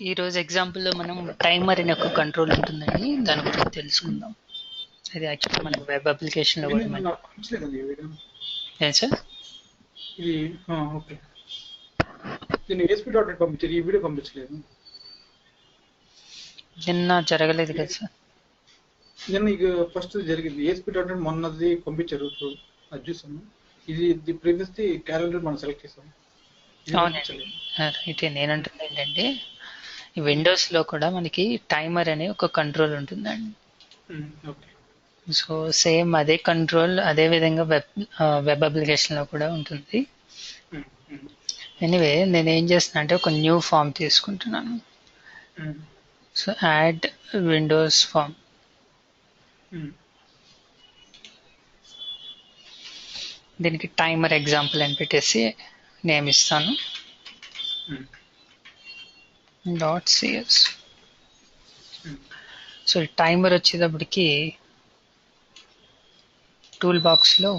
ఈ రోజు ఎగ్జాంపుల్లో మనం టైమర్ అనే ఒక కంట్రోల్ ఉంటుందండి. దాని గురించి తెలుసుకుందాం. అది యాక్చువల్లీ మనకు వెబ్ అప్లికేషన్లో కూడా నాకు పంపించలేదండి ఈ వీడియో. ఏం సార్? ఇది ఓకే. దీన్ని ASP.NET పంపించారు, ఈ వీడియో పంపించలేదు. నిన్న జరగలేదు కదా సార్? నిన్న ఇక ఫస్ట్ జరిగింది ASP.NET, మొన్నది పంపించారు. అది చూసాను. ఇది ప్రీవియస్ ది క్యాలెండర్ మనం సెలెక్ట్ చేసాం. ఇది అవునండి. పంపించలేదు. అయితే నేనంటుంది ఏంటంటే ఈ విండోస్లో కూడా మనకి టైమర్ అనే ఒక కంట్రోల్ ఉంటుందండి. ఓకే. సో సేమ్ అదే కంట్రోల్ అదే విధంగా వెబ్ అప్లికేషన్లో కూడా ఉంటుంది. ఎనీవే నేను ఏం చేస్తున్నా అంటే ఒక న్యూ ఫామ్ తీసుకుంటున్నాను. So add windows form. దీనికి టైమర్ ఎగ్జాంపుల్ అని పెట్టేసి నేమ్ ఇస్తాను. .cs. సో టైమర్ వచ్చేటప్పటికి టూల్ బాక్స్లో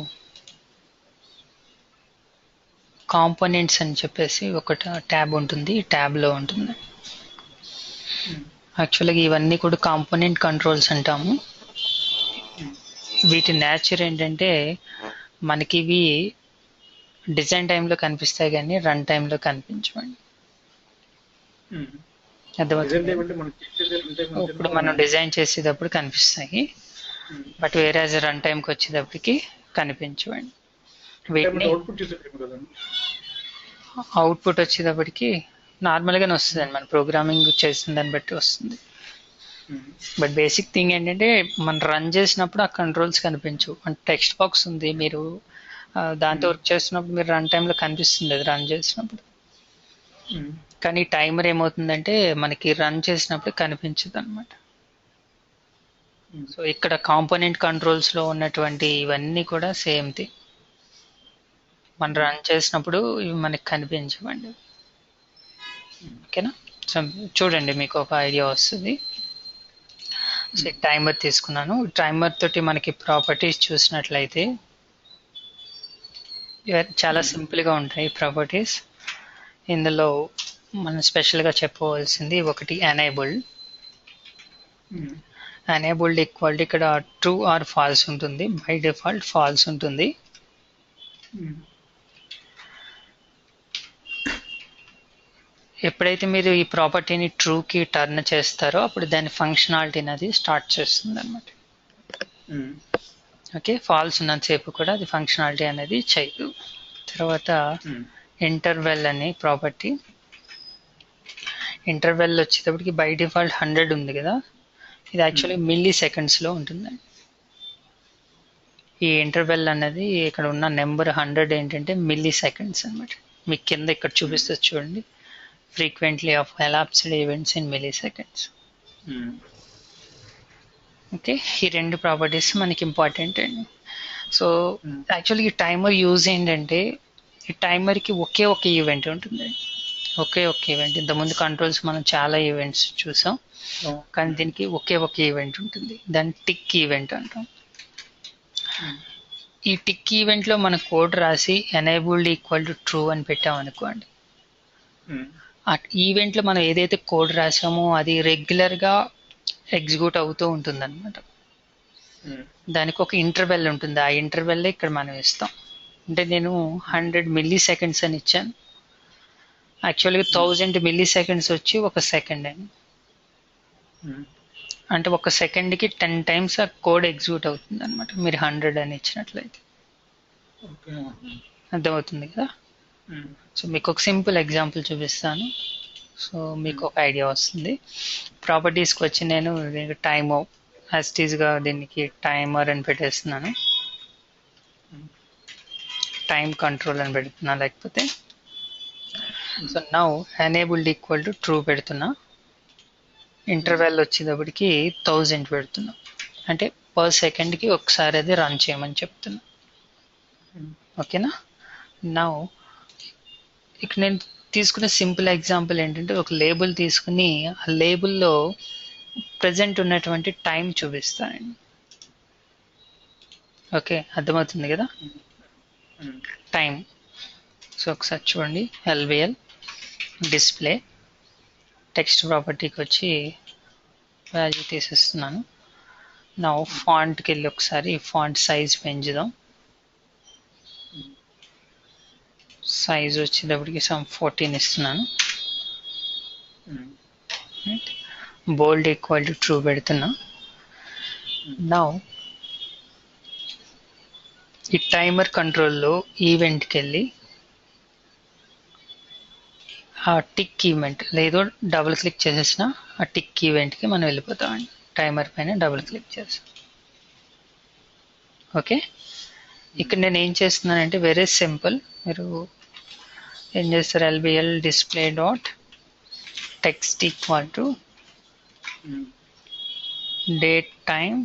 కాంపోనెంట్స్ అని చెప్పేసి ఒక ట్యాబ్ ఉంటుంది. ఈ ట్యాబ్లో ఉంటుంది. యాక్చువల్గా ఇవన్నీ కూడా కాంపోనెంట్ కంట్రోల్స్ అంటాము. వీటి నేచర్ ఏంటంటే మనకి ఇవి డిజైన్ టైంలో కనిపిస్తాయి కానీ రన్ టైంలో కనిపించవండి. అర్థమవుతుంది. ఇప్పుడు మనం డిజైన్ చేసేటప్పుడు కనిపిస్తాయి, బట్ వేరే రన్ టైంకి వచ్చేటప్పటికి కనిపించవండి. వీటిని అవుట్పుట్ వచ్చేటప్పటికి నార్మల్గానే వస్తుందండి. మన ప్రోగ్రామింగ్ చేసిన దాన్ని బట్టి వస్తుంది. బట్ బేసిక్ థింగ్ ఏంటంటే మనం రన్ చేసినప్పుడు ఆ కంట్రోల్స్ కనిపించవు. అంటే టెక్స్ట్ బాక్స్ ఉంది, మీరు దాంతో వర్క్ చేస్తున్నప్పుడు మీరు రన్ టైంలో కనిపిస్తుంది అది రన్ చేసినప్పుడు. కానీ టైమర్ ఏమవుతుందంటే మనకి రన్ చేసినప్పుడు కనిపించదు అనమాట. సో ఇక్కడ కాంపోనెంట్ కంట్రోల్స్లో ఉన్నటువంటి ఇవన్నీ కూడా సేమ్ థింగ్. మనం రన్ చేసినప్పుడు ఇవి మనకి కనిపించవండి. ఓకేనా? సో చూడండి, మీకు ఒక ఐడియా వస్తుంది. సో టైమర్ తీసుకున్నాను. టైమర్ తోటి మనకి ప్రాపర్టీస్ చూసినట్లయితే చాలా సింపుల్గా ఉంటాయి ప్రాపర్టీస్. ఇందులో మనం స్పెషల్గా చెప్పవలసింది ఒకటి ఎనేబుల్డ్. ఎనేబుల్డ్ ఈక్వల్ ఇక్కడ ట్రూ ఆర్ ఫాల్స్ ఉంటుంది. బై డిఫాల్ట్ ఫాల్స్ ఉంటుంది. ఎప్పుడైతే మీరు ఈ ప్రాపర్టీని ట్రూకి టర్న్ చేస్తారో అప్పుడు దాని ఫంక్షనాలిటీ అనేది స్టార్ట్ చేస్తుంది అనమాట. ఓకే, ఫాల్స్ ఉన్నంతసేపు కూడా అది ఫంక్షనాలిటీ అనేది చేయదు. తర్వాత ఇంటర్వెల్ అనే ప్రాపర్టీ. ఇంటర్వెల్ వచ్చేటప్పటికి బై డిఫాల్ట్ 100 ఉంది కదా, ఇది యాక్చువల్లీ మిల్లీ సెకండ్స్లో ఉంటుందండి. ఈ ఇంటర్వెల్ అనేది ఇక్కడ ఉన్న నెంబర్ 100 ఏంటంటే మిల్లీ సెకండ్స్ అనమాట. మీకు కింద ఇక్కడ చూపిస్తుంది చూడండి, frequently of elapsed events in milli seconds. Okay, ఈ రెండు ప్రాపర్టీస్ మనకి ఇంపార్టెంట్ అండి. సో యాక్చువల్లీ ఈ టైమర్ యూజ్ ఏంటంటే ఈ టైమర్కి ఒకే ఒక ఈవెంట్ ఉంటుందండి. ఒకే ఒక ఈవెంట్. ఇంతకుముందు కంట్రోల్స్ మనం చాలా ఈవెంట్స్ చూసాం, కానీ దీనికి ఒకే ఒక ఈవెంట్ ఉంటుంది. దాన్ని టిక్ ఈవెంట్ అంటాం. ఈ టిక్ ఈవెంట్లో మన కోడ్ రాసి ఎనేబుల్డ్ ఈక్వల్ టు ట్రూ అని పెట్టామనుకోండి, ఆ ఈవెంట్లో మనం ఏదైతే కోడ్ రాసామో అది రెగ్యులర్గా ఎగ్జిక్యూట్ అవుతూ ఉంటుంది అనమాట. దానికి ఒక ఇంటర్వెల్ ఉంటుంది. ఆ ఇంటర్వెల్ ఇక్కడ మనం ఇస్తాం. అంటే నేను 100 మిల్లీ సెకండ్స్ అని ఇచ్చాను. యాక్చువల్గా 1000 మిల్లీ సెకండ్స్ వచ్చి ఒక సెకండ్ అని. అంటే ఒక సెకండ్కి 10 టైమ్స్ ఆ కోడ్ ఎగ్జిక్యూట్ అవుతుంది అనమాట మీరు 100 అని ఇచ్చినట్లయితే. అర్థమవుతుంది కదా? సో మీకు ఒక సింపుల్ ఎగ్జాంపుల్ చూపిస్తాను, సో మీకు ఒక ఐడియా వస్తుంది. ప్రాపర్టీస్కి వచ్చి నేను దీనికి టైమ్ యాస్టీస్గా దీనికి టైమర్ అని పెట్టేస్తున్నాను, టైం కంట్రోల్ అని పెడుతున్నా. లేకపోతే so now enabled equal to true పెడుతున్నా. ఇంటర్వెల్ వచ్చేటప్పటికి 1000 పెడుతున్నా. అంటే పర్ సెకండ్కి ఒకసారి అది రన్ చేయమని చెప్తున్నా. ఓకేనా? నౌ ఇక్కడ నేను తీసుకునే సింపుల్ ఎగ్జాంపుల్ ఏంటంటే ఒక లేబుల్ తీసుకుని ఆ లేబుల్లో ప్రజెంట్ ఉన్నటువంటి టైం చూపిస్తానండి. ఓకే, అర్థమవుతుంది కదా? టైం. సో ఒకసారి చూడండి, LVL డిస్ప్లే టెక్స్ట్ ప్రాపర్టీకి వచ్చి వాల్యూ తీసేస్తున్నాను. నా ఫాంట్కి వెళ్ళి ఒకసారి ఫాంట్ సైజ్ పెంచుదాం. సైజ్ వచ్చేటప్పటికి 14 ఇస్తున్నాను. బోల్డ్ ఈక్వల్ టు ట్రూ పెడుతున్నా. నౌ ఈ టైమర్ కంట్రోల్లో ఈవెంట్కి వెళ్ళి ఆ టిక్ ఈవెంట్ లేదో డబుల్ క్లిక్ చేసేసిన ఆ టిక్ ఈవెంట్కి మనం వెళ్ళిపోతామండి. టైమర్ పైన డబుల్ క్లిక్ చేస్తాం. ఓకే, ఇక్కడ నేను ఏం చేస్తున్నానంటే వెరీ సింపుల్. మీరు ఏం చేస్తారు, LBL display dot text equal to date time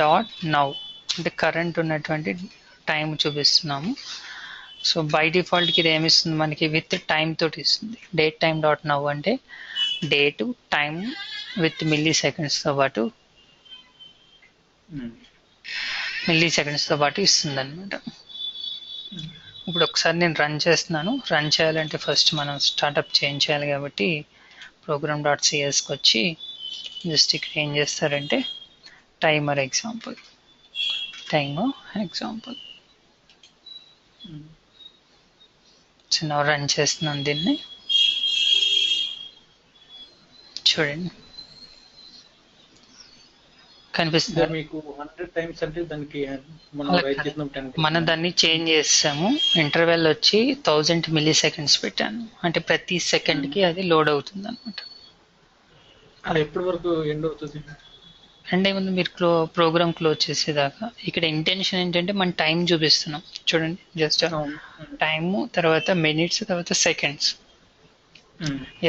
dot now, అంటే కరెంట్ ఉన్నటువంటి టైం చూపిస్తున్నాము. సో బై డిఫాల్ట్కి ఇది ఏమిస్తుంది మనకి, విత్ టైం తోటి ఇస్తుంది. డేట్ టైమ్ డాట్ నౌ అంటే డేటు టైం విత్ మిల్లీ సెకండ్స్తో పాటు ఇస్తుంది అనమాట. ఇప్పుడు ఒకసారి నేను రన్ చేస్తున్నాను. రన్ చేయాలంటే ఫస్ట్ మనం స్టార్ట్అప్ చేంజ్ చేయాలి కాబట్టి ప్రోగ్రామ్ డాట్ సిఎస్కి వచ్చి జస్ట్ ఇక్కడ ఏం చేస్తారంటే టైమర్ ఎగ్జాంపుల్ సో నా రన్ చేస్తున్నాను దీన్ని. చూడండి కనిపిస్తుంది. మీకు 100 టైమ్స్ అంటే దానికి మనం దాన్ని చేంజ్ చేస్తాము. ఇంటర్వెల్ వచ్చి 1000 మిల్లీ సెకండ్స్ పెట్టాను, అంటే ప్రతి సెకండ్కి అది లోడ్ అవుతుంది అనమాట. అలా ఎప్పటి వరకు ఎండ్ అవుతుంది? అంటే ముందు మీరు ప్రోగ్రామ్ క్లోజ్ చేసేదాకా. ఇక్కడ ఇంటెన్షన్ ఏంటంటే మనం టైం చూపిస్తున్నాం. చూడండి జస్ట్ టైము, తర్వాత మినిట్స్, తర్వాత సెకండ్స్.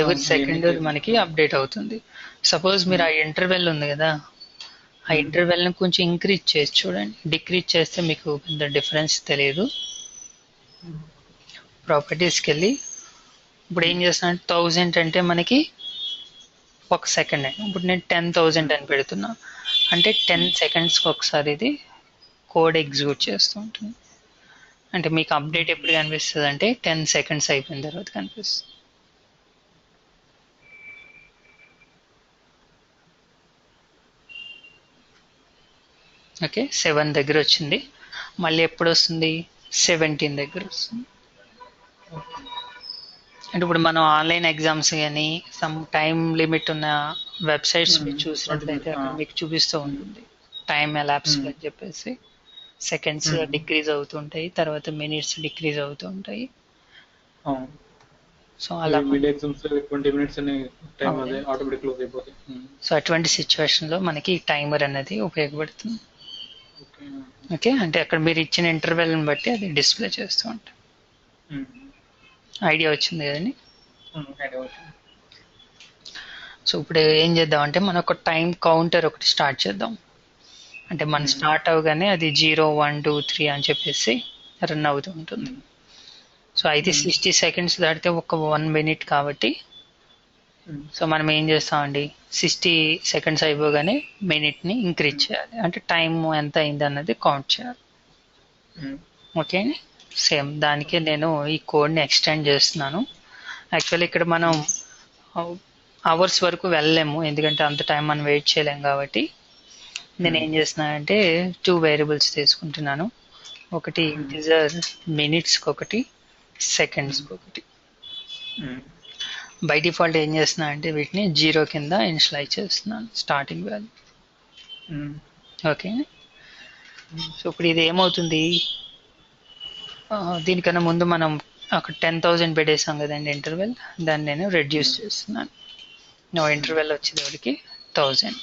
ఎవరి సెకండ్ మనకి అప్డేట్ అవుతుంది. సపోజ్ మీరు ఆ ఇంటర్వెల్ ఉంది కదా, ఆ ఇంటర్వెల్ని కొంచెం ఇంక్రీజ్ చేసి చూడండి. డిక్రీజ్ చేస్తే మీకు పెద్ద డిఫరెన్స్ తెలియదు. ప్రాపర్టీస్కి వెళ్ళి ఇప్పుడు ఏం చేస్తాను, 1000 అంటే మనకి 1 సెకండ్ అండి. ఇప్పుడు నేను 10,000 అని పెడుతున్నా, అంటే 10 సెకండ్స్కి ఒకసారి ఇది కోడ్ ఎగ్జిక్యూట్ చేస్తూ ఉంటుంది. అంటే మీకు అప్డేట్ ఎప్పుడు కనిపిస్తుంది అంటే 10 సెకండ్స్ అయిపోయిన తర్వాత కనిపిస్తుంది. ఓకే, 7 దగ్గర వచ్చింది. మళ్ళీ ఎప్పుడు వస్తుంది, 17 దగ్గర వస్తుంది. అంటే ఇప్పుడు మనం ఆన్లైన్ ఎగ్జామ్స్ కానీ సమ్ టైం లిమిట్ ఉన్న వెబ్సైట్స్ మీరు చూసినట్లయితే అక్కడ మీకు చూపిస్తూ ఉంటుంది టైం ఎలాప్స్ అని చెప్పేసి. సెకండ్స్ డిక్రీజ్ అవుతుంటాయి, తర్వాత మినిట్స్ డిక్రీజ్ అవుతూ ఉంటాయి. సో అలా సో అటువంటి సిచ్యువేషన్లో మనకి టైమర్ అనేది ఉపయోగపడుతుంది. ఓకే, అంటే అక్కడ మీరు ఇచ్చిన ఇంటర్వెల్ని బట్టి అది డిస్ప్లే చేస్తూ ఉంటాం. ఐడియా వచ్చింది కదండి. సో ఇప్పుడు ఏం చేద్దాం అంటే మనం ఒక టైం కౌంటర్ ఒకటి స్టార్ట్ చేద్దాం. అంటే మనం స్టార్ట్ అవగానే అది 0, 1, 2, 3 అని చెప్పేసి రన్ అవుతూ ఉంటుంది. సో అయితే 60 సెకండ్స్ దాటితే ఒక 1 మినిట్ కాబట్టి సో మనం ఏం చేస్తామండి, 60 సెకండ్స్ అయిపోగానే మినిట్ని ఇంక్రీజ్ చేయాలి. అంటే టైం ఎంత అయింది అన్నది కౌంట్ చేయాలి. ఓకే, సేమ్ దానికే నేను ఈ కోడ్ని ఎక్స్టెండ్ చేస్తున్నాను. యాక్చువల్లీ ఇక్కడ మనం అవర్స్ వరకు వెళ్ళలేము, ఎందుకంటే అంత టైం మనం వెయిట్ చేయలేము. కాబట్టి నేను ఏం చేస్తున్నానంటే 2 వేరియబుల్స్ తీసుకుంటున్నాను. ఒకటి ఇంటిజర్ మినిట్స్కి ఒకటి, సెకండ్స్కి ఒకటి. బై డిఫాల్ట్ ఏం చేస్తున్నా అంటే వీటిని 0 కింద ఇనిషియలైజ్ చేస్తున్నాను, స్టార్టింగ్ వాల్యూ. ఓకే, సో ఇప్పుడు ఇది ఏమవుతుంది, దీనికన్నా ముందు మనం అక్కడ 10,000 పెట్టేసాం కదండి ఇంటర్వెల్, దాన్ని నేను రెడ్యూస్ చేస్తున్నాను. నో ఇంటర్వెల్ వచ్చేటప్పటికి 1000.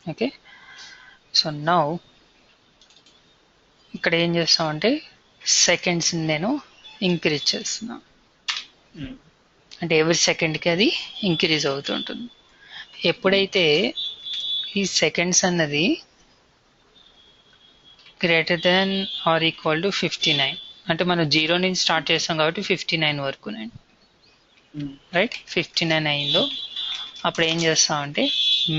ఓకే, సో నౌ ఇక్కడ ఏం చేస్తామంటే సెకండ్స్ని నేను ఇంక్రీజ్ చేస్తున్నాను. అంటే ఎవరి సెకండ్కి అది ఇంక్రీజ్ అవుతూ ఉంటుంది. ఎప్పుడైతే ఈ సెకండ్స్ అన్నది greater than or equal to 59, అంటే మనం 0 నుంచి స్టార్ట్ చేస్తాం కాబట్టి 59 వరకు రైట్, 59 అయిందో అప్పుడు ఏం చేస్తామంటే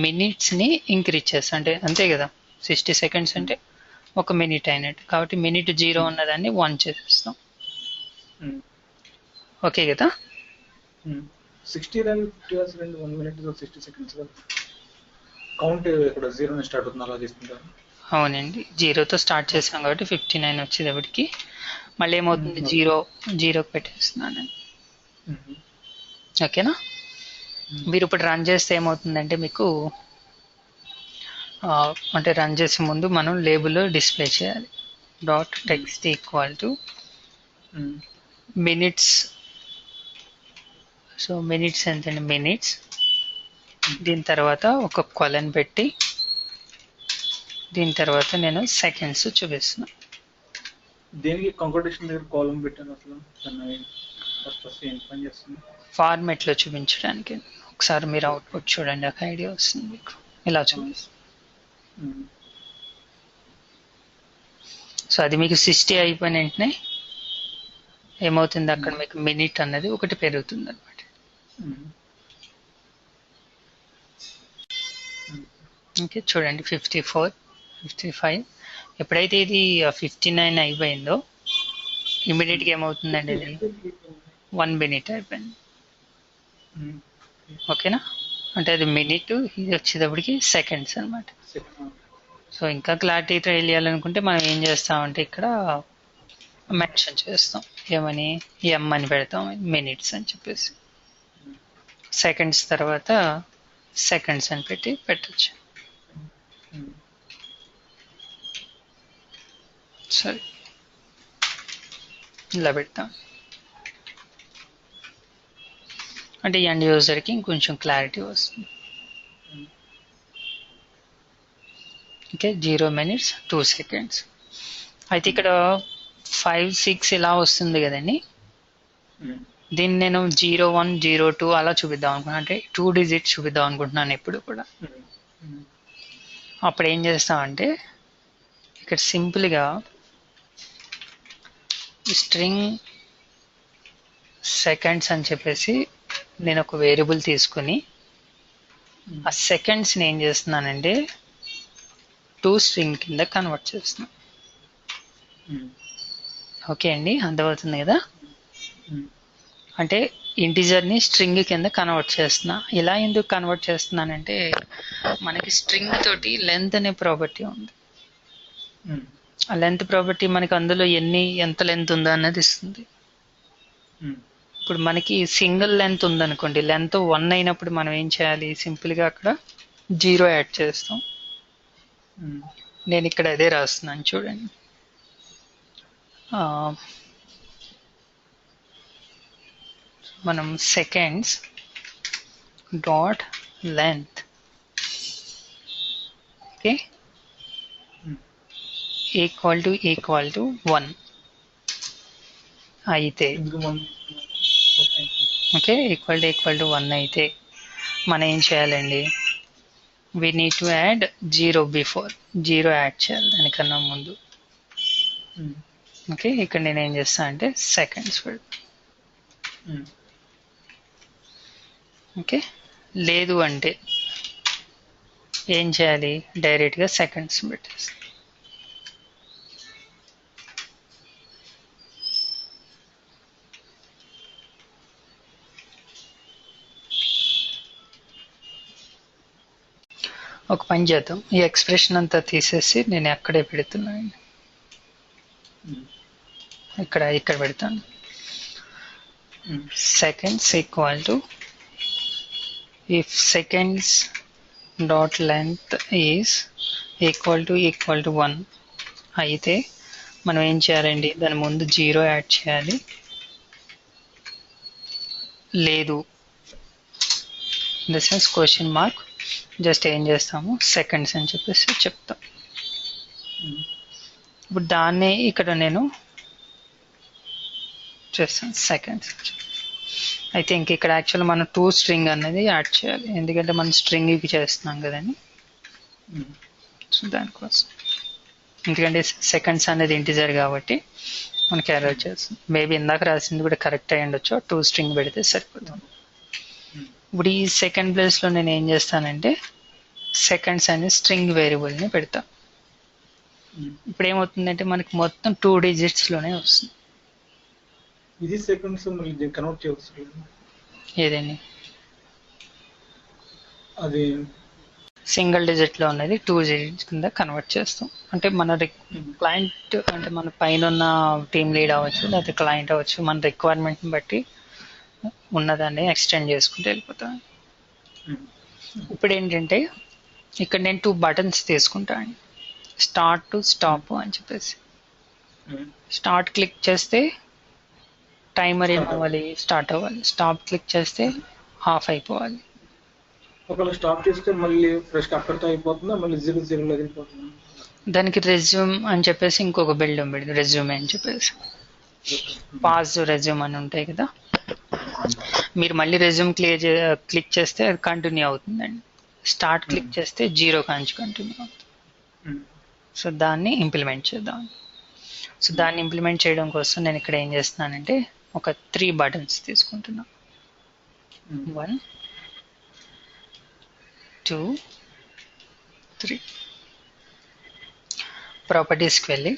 మినిట్స్ని ఇంక్రీజ్ చేస్తాం. అంటే అంతే కదా, 60 సెకండ్స్ అంటే 1 మినిట్ అయినట్టు. కాబట్టి మినిట్ 0 ఉన్నదాన్ని 1 చేసేస్తాం. ఓకే కదా. 60 RAM 50 hours 1 minute 60 seconds count ఇక్కడ 0 నుంచి స్టార్ట్ అవుతుంది అలా తీసుకుంటారు. అవునండి, జీరోతో స్టార్ట్ చేసాం కాబట్టి 59 వచ్చేటప్పటికి మళ్ళీ ఏమవుతుంది, జీరోకి పెట్టేస్తున్నాను. ఓకేనా. మీరు ఇప్పుడు రన్ చేస్తే ఏమవుతుందంటే మీకు అంటే రన్ చేసే ముందు మనం లేబుల్ డిస్ప్లే చేయాలి. Dot text equal two minutes. So minutes ఎంతండి, మినిట్స్. దీని తర్వాత ఒక కొలన్ పెట్టి దీని తర్వాత నేను సెకండ్స్ చూపిస్తున్నా. దేనికి కంప్యూటేషన్ దగ్గర కాలం పెట్టాను అసలు దాన్ని ఫస్ట్ ఏం పని చేస్తుంది ఫార్మెట్లో చూపించడానికి. ఒకసారి మీరు అవుట్పుట్ చూడండి, ఒక ఐడియా వస్తుంది మీకు. ఇలా చూపిస్తుంది. సో అది మీకు 60 అయిపోయిన వెంటనే ఏమవుతుంది, అక్కడ మీకు మినిట్ అన్నది ఒకటి పెరుగుతుంది అనమాట. ఓకే చూడండి, 54, 55. ఎప్పుడైతే ఇది 59 అయిపోయిందో ఇమీడియట్గా ఏమవుతుందండి, ఇది 1 minute అయిపోయింది. ఓకేనా. అంటే అది మినిట్, ఇది వచ్చేటప్పటికి సెకండ్స్ అనమాట. సో ఇంకా క్లారిటీ తెలియాలనుకుంటే మనం ఏం చేస్తామంటే ఇక్కడ మెన్షన్ చేస్తాం, ఏమని ఎం అని పెడతాం, మినిట్స్ అని చెప్పేసి. సెకండ్స్ తర్వాత సెకండ్స్ అని పెట్టచ్చు. సరే ఇలా పెడతాం. అంటే ఎండ్ యూజర్కి ఇంకొంచెం క్లారిటీ వస్తుంది. Okay, 0 minutes 2 seconds. అయితే ఇక్కడ 5, 6 ఇలా వస్తుంది కదండి. దీన్ని నేను 01, 02 అలా చూపిద్దాం అనుకున్నాను, అంటే 2 digits చూపిద్దాం అనుకుంటున్నాను ఎప్పుడు కూడా. అప్పుడు ఏం చేస్తామంటే ఇక్కడ సింపుల్గా స్ట్రింగ్ సెకండ్స్ అని చెప్పేసి నేను ఒక వేరియబుల్ తీసుకుని ఆ సెకండ్స్ని ఏం చేస్తున్నానంటే 2 string కింద కన్వర్ట్ చేస్తున్నాను. ఓకే అండి, అర్థమవుతుంది కదా. అంటే ఇంటిజర్ని స్ట్రింగ్ కింద కన్వర్ట్ చేస్తున్నా. ఇలా ఎందుకు కన్వర్ట్ చేస్తున్నానంటే మనకి స్ట్రింగ్ తోటి లెంత్ అనే ప్రాపర్టీ ఉంది. ఆ లెంత్ ప్రాపర్టీ మనకి అందులో ఎంత లెంత్ ఉందో అన్నది ఇస్తుంది. ఇప్పుడు మనకి సింగిల్ లెంత్ ఉందనుకోండి, లెంత్ 1 అయినప్పుడు మనం ఏం చేయాలి, సింపుల్గా అక్కడ 0 యాడ్ చేస్తాం. నేను ఇక్కడ అదే రాస్తున్నాను చూడండి. మనం seconds dot length okay equal to 1 అయితే ఓకే ఈక్వల్ టు 1 అయితే మనం ఏం చేయాలండి, we need to add 0 before, 0 add చేయాలి దానికన్నా ముందు. ఓకే, ఇక్కడ నేను ఏం చేస్తాను అంటే సెకండ్స్ పెడతాను. ఓకే, లేదు అంటే ఏం చేయాలి, డైరెక్ట్గా సెకండ్స్ పెట్టేస్తాను. ఒక పని చేద్దాం, ఈ ఎక్స్ప్రెషన్ అంతా తీసేసి నేను అక్కడే పెడుతున్నాను, ఇక్కడ పెడతాను. Seconds equal to if seconds dot length is equal to 1 అయితే మనం ఏం చేయాలండి, దాని ముందు 0 యాడ్ చేయాలి. లేదు this is question mark, just ఏం చేస్తాము సెకండ్స్ అని చెప్పేసి చెప్తాం. ఇప్పుడు దాన్నే ఇక్కడ నేను చేస్తాను సెకండ్స్. అయితే ఇంక ఇక్కడ యాక్చువల్ మనం 2 string అనేది యాడ్ చేయాలి, ఎందుకంటే మనం స్ట్రింగ్కి చేస్తున్నాం కదండి. సో దానికోసం, ఎందుకంటే సెకండ్స్ అనేది ఇంటిజర్ కాబట్టి మనకి ఎర్రర్ చేస్తుంది. మేబీ ఇందాక రాసింది కూడా కరెక్ట్ అయ్యి ఉండొచ్చు, 2 string పెడితే సరిపోతుంది. ఇప్పుడు ఈ సెకండ్ ప్లేస్లో నేను ఏం చేస్తానంటే సెకండ్స్ అనే స్ట్రింగ్ వేరియబుల్ని పెడతా. ఇప్పుడు ఏమవుతుందంటే మనకి మొత్తం 2 digitsలోనే వస్తుంది. ఇది సెకండ్స్ మళ్ళీ కన్వర్ట్ చేయవచ్చు ఏదండి, అది సింగిల్ డిజిట్లో ఉన్నది 2 డిజిట్స్ కింద కన్వర్ట్ చేస్తాం. అంటే మన క్లయింట్ అంటే మన పైన ఉన్న టీమ్ లీడ్ అవ్వచ్చు, లేకపోతే క్లయింట్ అవ్వచ్చు, మన రిక్వైర్మెంట్ని బట్టి ఉన్నదాన్ని ఎక్స్టెండ్ చేసుకుంటూ వెళ్ళిపోతాం. ఇప్పుడు ఏంటంటే ఇక్కడ నేను 2 బటన్స్ తీసుకుంటాను, స్టార్ట్ టు స్టాప్ అని చెప్పేసి. స్టార్ట్ క్లిక్ చేస్తే టైమర్ ఏమవ్వాలి, స్టార్ట్ అవ్వాలి. స్టాప్ క్లిక్ చేస్తే ఆఫ్ అయిపోవాలి. ఒకవేళ స్టాప్ చేస్తే మళ్ళీ ఫ్రెష్ అక్కడితో అయిపోతుందా, మళ్ళీ 0 వెళ్ళిపోతుందా? దానికి రెజ్యూమ్ అని చెప్పేసి ఇంకొక బిల్డ్ ఉంది, రెజ్యూమ్ అని చెప్పేసి. పాజ్ రెజ్యూమ్ అని ఉంటాయి కదా, మీరు మళ్ళీ రెజ్యూమ్ క్లిక్ చేస్తే అది కంటిన్యూ అవుతుందండి. స్టార్ట్ క్లిక్ చేస్తే 0 కాంచి కంటిన్యూ అవుతుంది. సో దాన్ని ఇంప్లిమెంట్ చేద్దాం. సో దాన్ని ఇంప్లిమెంట్ చేయడం కోసం నేను ఇక్కడ ఏం చేస్తున్నానంటే ఒక 3 బటన్స్ తీసుకుంటున్నా. 1 2 3. ప్రాపర్టీస్కి వెళ్ళి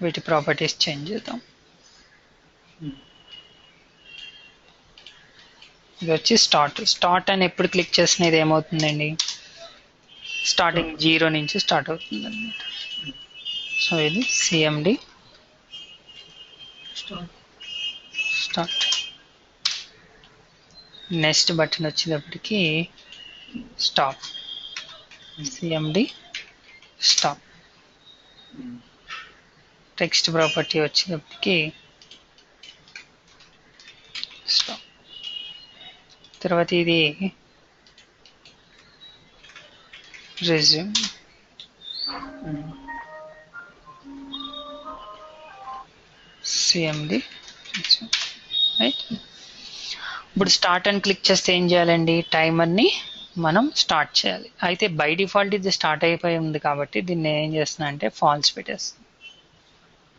వీటి ప్రాపర్టీస్ చేంజ్ చేద్దాం. ఇది వచ్చి స్టార్ట్ అని ఎప్పుడు క్లిక్ చేసిన ఇది ఏమవుతుందండి, స్టార్టింగ్ 0 నుంచి స్టార్ట్ అవుతుంది అనమాట. సో ఇది సిఎండి స్టార్ట్. నెక్స్ట్ బటన్ వచ్చేటప్పటికి stop, CMD stop. Text property వచ్చేటప్పటికి స్టాప్. తర్వాత ఇది రెజ్యూమ్, సిఎండి రైట్. ఇప్పుడు స్టార్ట్ అని క్లిక్ చేస్తే ఏం చేయాలండి, టైమర్ని మనం స్టార్ట్ చేయాలి. అయితే బై డిఫాల్ట్ ఇది స్టార్ట్ అయిపోయి ఉంది కాబట్టి దీన్ని ఏం చేస్తున్నా అంటే ఫాల్స్ పెట్టేస్తాం.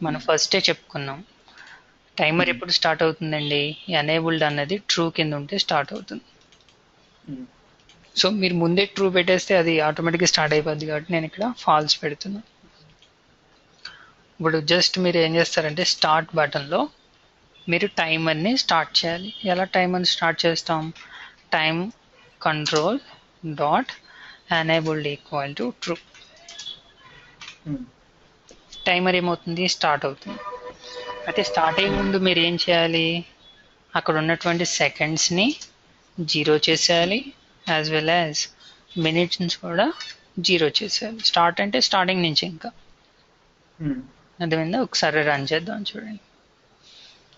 మనం ఫస్టే చెప్పుకున్నాం టైమర్ ఎప్పుడు స్టార్ట్ అవుతుందండి, ఎనేబుల్డ్ అన్నది ట్రూ కింద ఉంటే స్టార్ట్ అవుతుంది. సో మీరు ముందే ట్రూ పెట్టేస్తే అది ఆటోమేటిక్గా స్టార్ట్ అయిపోద్ది కాబట్టి నేను ఇక్కడ ఫాల్స్ పెడుతున్నా. ఇప్పుడు జస్ట్ మీరు ఏం చేస్తారంటే స్టార్ట్ బటన్లో మీరు టైమర్ని స్టార్ట్ చేయాలి. ఎలా టైమర్ని స్టార్ట్ చేస్తాం, time control dot enabled equal to true. Timer ఏమవుతుంది, స్టార్ట్ అవుతుంది. అయితే స్టార్ట్ అయ్యే ముందు మీరు ఏం చేయాలి, అక్కడ ఉన్నటువంటి సెకండ్స్ని 0 చేసేయాలి, యాజ్ వెల్ యాజ్ మినిట్స్ కూడా 0 చేసేయాలి. స్టార్ట్ అంటే స్టార్టింగ్ నుంచి ఇంకా అర్థమైందా. ఒకసారి రన్ చేద్దాం చూడండి.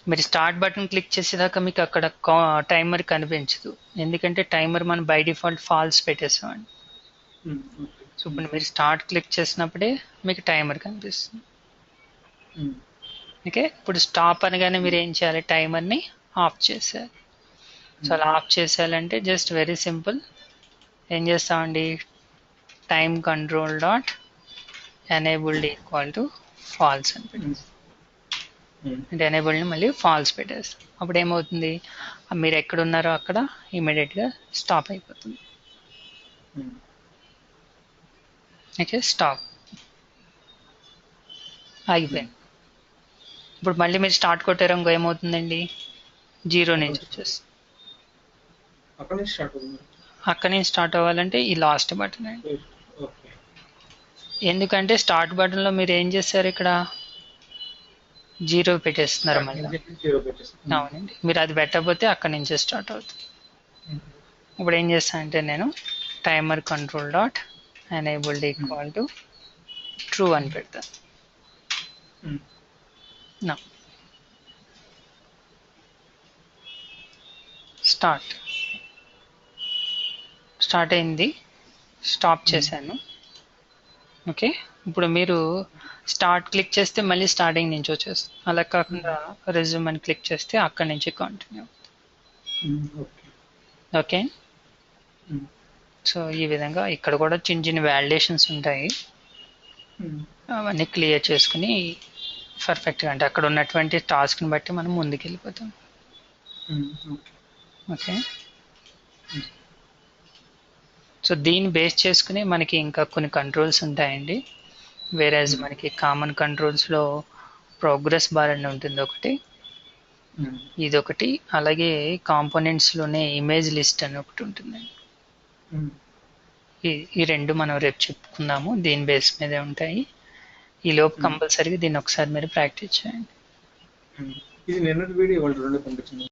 మీరు స్టార్ట్ బటన్ క్లిక్ చేసేదాకా మీకు అక్కడ టైమర్ కనిపించదు, ఎందుకంటే టైమర్ మనం బై డిఫాల్ట్ ఫాల్స్ పెట్టేసామండి. సో ఇప్పుడు మీరు స్టార్ట్ క్లిక్ చేసినప్పుడే మీకు టైమర్ కనిపిస్తుంది. ఓకే, ఇప్పుడు స్టాప్ అనగానే మీరు ఏం చేయాలి, టైమర్ని ఆఫ్ చేసేయాలి. సో అలా ఆఫ్ చేసేయాలంటే జస్ట్ వెరీ సింపుల్, ఏం చేస్తామండి, time control dot enabled equal to falls అని పెట్టేస్తాం. అంటే ఎనేబుల్ని మళ్ళీ ఫాల్స్ పెట్టేస్తాం. అప్పుడు ఏమవుతుంది, మీరు ఎక్కడున్నారో అక్కడ ఇమీడియట్గా స్టాప్ అయిపోతుంది. ఓకే, స్టాప్ ఆగిపోయింది. ఇప్పుడు మళ్ళీ మీరు స్టార్ట్ కొట్టారు ఇంకో ఏమవుతుందండి, 0 నుంచి వచ్చేస్తుంది. అక్కడ నుంచి స్టార్ట్ అవ్వాలంటే ఈ లాస్ట్ బటన్ అండి. ఎందుకంటే స్టార్ట్ బటన్లో మీరు ఏం చేస్తారు, ఇక్కడ 0 పెట్టేస్తున్నారు మళ్ళీ. అవునండి, మీరు అది పెట్టకపోతే అక్కడి నుంచే స్టార్ట్ అవుతుంది. ఇప్పుడు ఏం చేస్తానంటే నేను timer control dot enabled equal to true అని పెడతాను. నా స్టార్ట్ అయింది, స్టాప్ చేశాను. ఓకే, ఇప్పుడు మీరు స్టార్ట్ క్లిక్ చేస్తే మళ్ళీ స్టార్టింగ్ నుంచి వచ్చేస్తుంది. అలా కాకుండా రెజ్యూమ్ అని క్లిక్ చేస్తే అక్కడి నుంచి కంటిన్యూ అవుతుంది. ఓకే, సో ఈ విధంగా ఇక్కడ కూడా చిన్న చిన్న వ్యాలిడేషన్స్ ఉంటాయి, అవన్నీ క్లియర్ చేసుకుని పర్ఫెక్ట్గా అంటే అక్కడ ఉన్నటువంటి టాస్క్ని బట్టి మనం ముందుకు వెళ్ళిపోతాం. ఓకే, సో దీన్ని బేస్ చేసుకుని మనకి ఇంకా కొన్ని కంట్రోల్స్ ఉంటాయండి. వేరేజ్ మనకి కామన్ కంట్రోల్స్లో ప్రోగ్రెస్ బార్ అని ఉంటుంది ఒకటి, ఇదొకటి. అలాగే కాంపోనెంట్స్ లోనే ఇమేజ్ లిస్ట్ అని ఒకటి ఉంటుందండి. ఈ రెండు మనం రేపు చెప్పుకుందాము, దీని బేస్ మీదే ఉంటాయి. ఈ లోపు కంపల్సరీగా దీన్ని ఒకసారి మీరు ప్రాక్టీస్ చేయండి. ఇది నిన్నటి వీడియో వాళ్ళు రెండు పంపించింది.